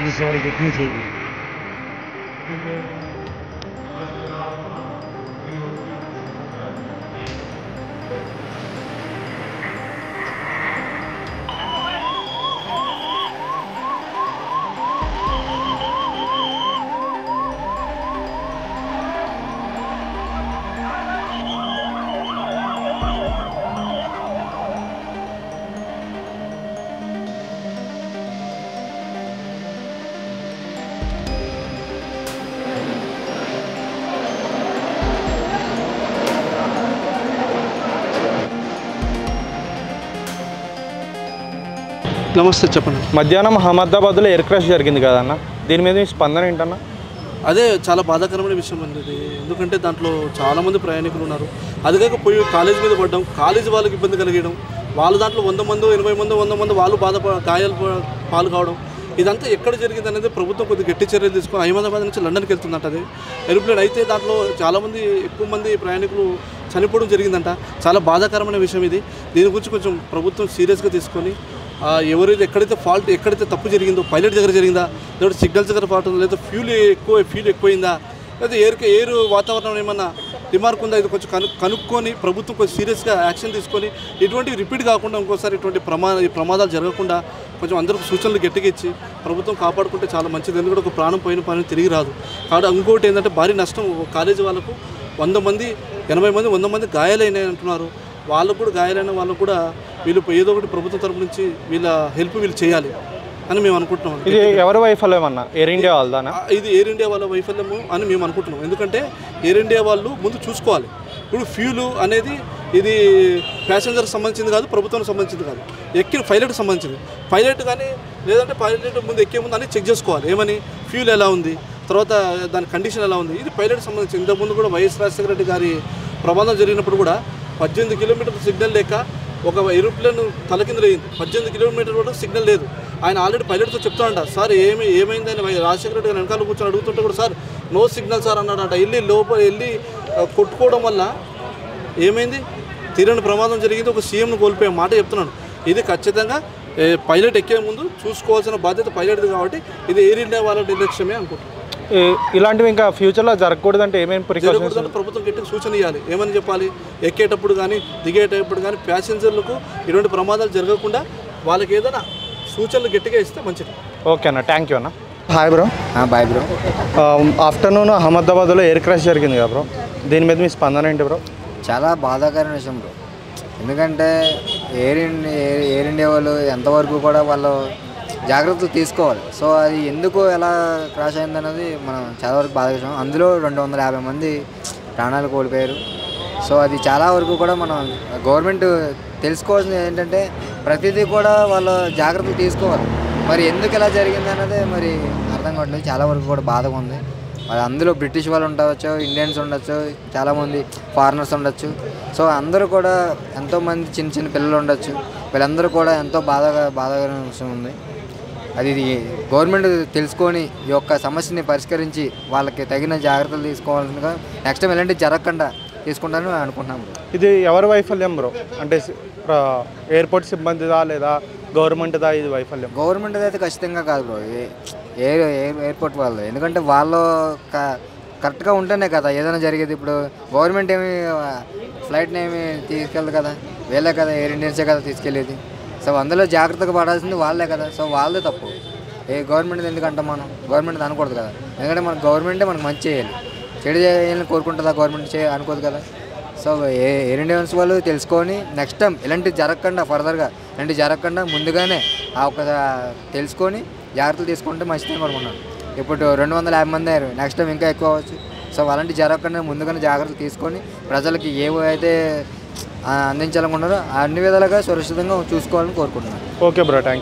చేసేవాళ్ళు పెట్టిన చేయి. నమస్తే, చెప్పండి. మధ్యాహ్నం అహ్మదాబాద్లో ఎయిర్ క్రాష్ జరిగింది కదన్న, దీని మీద మీ స్పందన ఏంటన్నా? అదే చాలా బాధాకరమైన విషయం అండి ఇది. ఎందుకంటే దాంట్లో చాలామంది ప్రయాణికులు ఉన్నారు. అది కాక పోయి కాలేజ్ మీద పడ్డం, కాలేజీ వాళ్ళకి ఇబ్బంది కలిగడం, వాళ్ళ దాంట్లో 100 మంది 80 మంది 100 మంది వాళ్ళు గాయాలు పాలు కావడం, ఇదంతా ఎక్కడ జరిగింది అనేది ప్రభుత్వం కొద్దిగా గట్టి చర్యలు తీసుకొని అహ్మదాబాద్ నుంచి లండన్కి వెళ్తుందంట. అది ఏరోప్లేన్ అయితే దాంట్లో చాలామంది ఎక్కువ మంది ప్రయాణికులు చనిపోవడం జరిగిందంట. చాలా బాధాకరమైన విషయం ఇది. దీని గురించి కొంచెం ప్రభుత్వం సీరియస్గా తీసుకొని ఎవరైతే ఎక్కడైతే తప్పు జరిగిందో, పైలట్ దగ్గర జరిగిందా, లేకపోతే సిగ్నల్స్ దగ్గర ఫాల్ట్ ఉందా, లేదా ఫ్యూల్ ఎక్కువైందా, లేదా ఎయిర్ వాతావరణం ఏమన్నా రిమార్క్ ఉందా, ఇది కొంచెం కనుక్కొని ప్రభుత్వం కొంచెం సీరియస్గా యాక్షన్ తీసుకొని ఇటువంటివి రిపీట్ కాకుండా ఇంకోసారి ఇటువంటి ప్రమాదాలు జరగకుండా కొంచెం అందరికీ సూచనలు గట్టిగా ఇచ్చి ప్రభుత్వం కాపాడుకుంటే చాలా మంచిది. ఎందుకంటే ఒక ప్రాణం పోయిన పని తిరిగి రాదు. కాబట్టి ఇంకోటి ఏంటంటే భారీ నష్టం. కాలేజీ వాళ్ళకు 100 మంది 80 మంది 100 మంది గాయాలైనాయి అంటున్నారు. వాళ్ళకు కూడా గాయాలైన వాళ్ళకు కూడా వీళ్ళు ఏదో ఒకటి ప్రభుత్వం తరపు నుంచి వీళ్ళ హెల్ప్ వీళ్ళు చేయాలి అని మేము అనుకుంటున్నాం. ఇది ఎవరి వైఫల్యం అన్న? ఎయిర్ ఇండియా వాళ్ళదా? ఇది ఎయిర్ ఇండియా వాళ్ళ వైఫల్యము అని మేము అనుకుంటున్నాం. ఎందుకంటే ఎయిర్ ఇండియా వాళ్ళు ముందు చూసుకోవాలి. ఇప్పుడు ఫ్యూలు అనేది ఇది ప్యాసింజర్కి సంబంధించింది కాదు, ప్రభుత్వానికి సంబంధించింది కాదు, ఎక్కిన పైలట్కి సంబంధించింది. పైలట్ కానీ లేదంటే పైలట్ ముందు ఎక్కే ముందు అన్నీ చెక్ చేసుకోవాలి. ఏమని ఫ్యూల్ ఎలా ఉంది, తర్వాత దాని కండిషన్ ఎలా ఉంది, ఇది పైలట్కి సంబంధించింది. ఇంతకుముందు కూడా వైఎస్ రాజశేఖర రెడ్డి గారి ప్రమాదం జరిగినప్పుడు కూడా 18 కిలోమీటర్ల సిగ్నల్ లేక ఒక ఏరోప్లేన్ తలకిందులయ్యింది. 18 కిలోమీటర్ల వరకు సిగ్నల్ లేదు. ఆయన ఆల్రెడీ పైలట్తో చెప్తాడంట, సార్ ఏమైందని రాజశేఖర రెడ్డి గారు వెనకాల కూర్చొని అడుగుతుంటే కూడా సార్ నో సిగ్నల్ సార్ అన్నాడంట. వెళ్ళి కొట్టుకోవడం వల్ల ఏమైంది, తీరని ప్రమాదం జరిగింది. ఒక సీఎంను కోల్పోయే మాట చెప్తున్నాను. ఇది ఖచ్చితంగా పైలట్ ఎక్కే ముందు చూసుకోవాల్సిన బాధ్యత పైలట్ది. కాబట్టి ఇది ఎయిర్ ఇండియా వాళ్ళ నిర్లక్ష్యమే అనుకుంటున్నాను. ఇలాంటివి ఇంకా ఫ్యూచర్లో జరగకూడదంటే ఏమేమి ప్రికాషన్స్? ప్రభుత్వం గట్టిగా సూచన ఇవ్వాలి. ఏమని చెప్పాలి, ఎక్కేటప్పుడు కానీ దిగేటప్పుడు కానీ ప్యాసింజర్లకు ఇటువంటి ప్రమాదాలు జరగకుండా వాళ్ళకి ఏదైనా సూచనలు గట్టిగా ఇస్తే మంచిది. ఓకే అన్న, థ్యాంక్ యూ అన్న. Hi bro. Bye bro. Afternoon అహ్మదాబాద్లో ఎయిర్ క్రాష్ జరిగింది కదా బ్రో, దీని మీద మీ స్పందన ఏంటి బ్రో? చాలా బాధాకరమైన విషయం బ్రో. ఎందుకంటే ఎయిర్ ఇండియా వాళ్ళు ఎంతవరకు కూడా వాళ్ళు జాగ్రత్తలు తీసుకోవాలి. సో అది ఎందుకు ఎలా క్రాష్ అయిందన్నది మనం చాలా వరకు బాధ. అందులో 250 మంది ప్రాణాలు కోల్పోయారు. సో అది చాలా వరకు కూడా మనం గవర్నమెంట్ తెలుసుకోవాల్సింది ఏంటంటే ప్రతిదీ కూడా వాళ్ళు జాగ్రత్తలు తీసుకోవాలి. మరి ఎందుకు ఎలా జరిగింది అన్నది మరి అర్థం కావట్లేదు. చాలా వరకు కూడా బాధగా ఉంది. మరి అందులో బ్రిటిష్ వాళ్ళు ఉండవచ్చు, ఇండియన్స్ ఉండొచ్చు, చాలామంది ఫారినర్స్ ఉండొచ్చు. సో అందరూ కూడా ఎంతోమంది చిన్న పిల్లలు ఉండొచ్చు. వీళ్ళందరూ కూడా ఎంతో బాధాకరమైన విషయం ఉంది. అది గవర్నమెంట్ తెలుసుకొని ఈ యొక్క సమస్యని పరిష్కరించి వాళ్ళకి తగిన జాగ్రత్తలు తీసుకోవాల్సిందిగా నెక్స్ట్ టైం ఎలాంటి జరగకుండా తీసుకుంటానని అనుకుంటున్నాము. ఇది ఎవరి వైఫల్యం బ్రో? అంటే ఎయిర్పోర్ట్ సిబ్బందిదా లేదా గవర్నమెంట్దా ఇది వైఫల్యం? గవర్నమెంట్ అయితే ఖచ్చితంగా కాదు బ్రో, ఎయిర్పోర్ట్ వాళ్ళు. ఎందుకంటే వాళ్ళు కరెక్ట్గా ఉంటేనే కదా ఏదైనా జరిగేది. ఇప్పుడు గవర్నమెంట్ ఏమి ఫ్లైట్ని ఏమి తీసుకెళ్ళదు కదా, వీళ్ళే కదా, ఎయిర్ ఇండియన్సే కదా తీసుకెళ్ళేది. సో అందులో జాగ్రత్తగా పడాల్సింది వాళ్ళే కదా. సో వాళ్ళదే తప్పు. గవర్నమెంట్ ఎందుకంటాం మనం? గవర్నమెంట్ అనకూడదు కదా. ఎందుకంటే మన గవర్నమెంటే మనకు మంచి చేయాలి, చెడు చేయాలని కోరుకుంటుందా గవర్నమెంట్? అనుకోదు కదా. సో ఎయిర్ ఇండియన్స్ వాళ్ళు తెలుసుకొని నెక్స్ట్ టైం ఇలాంటివి జరగకుండా, ఫర్దర్గా ఇలాంటివి జరగకుండా ముందుగానే తెలుసుకొని జాగ్రత్తలు తీసుకుంటే మంచిదని కోరుకున్నాను. ఇప్పుడు 250 మంది అయ్యారు, నెక్స్ట్ టైం ఇంకా ఎక్కువ అవ్వచ్చు. సో అలాంటి జరగకుండా ముందుగానే జాగ్రత్తలు తీసుకొని ప్రజలకి ఏవైతే అందించాలనుకున్నారో అన్ని విధాలుగా సురక్షితంగా చూసుకోవాలని కోరుకుంటున్నాను. Okay bro, thank you.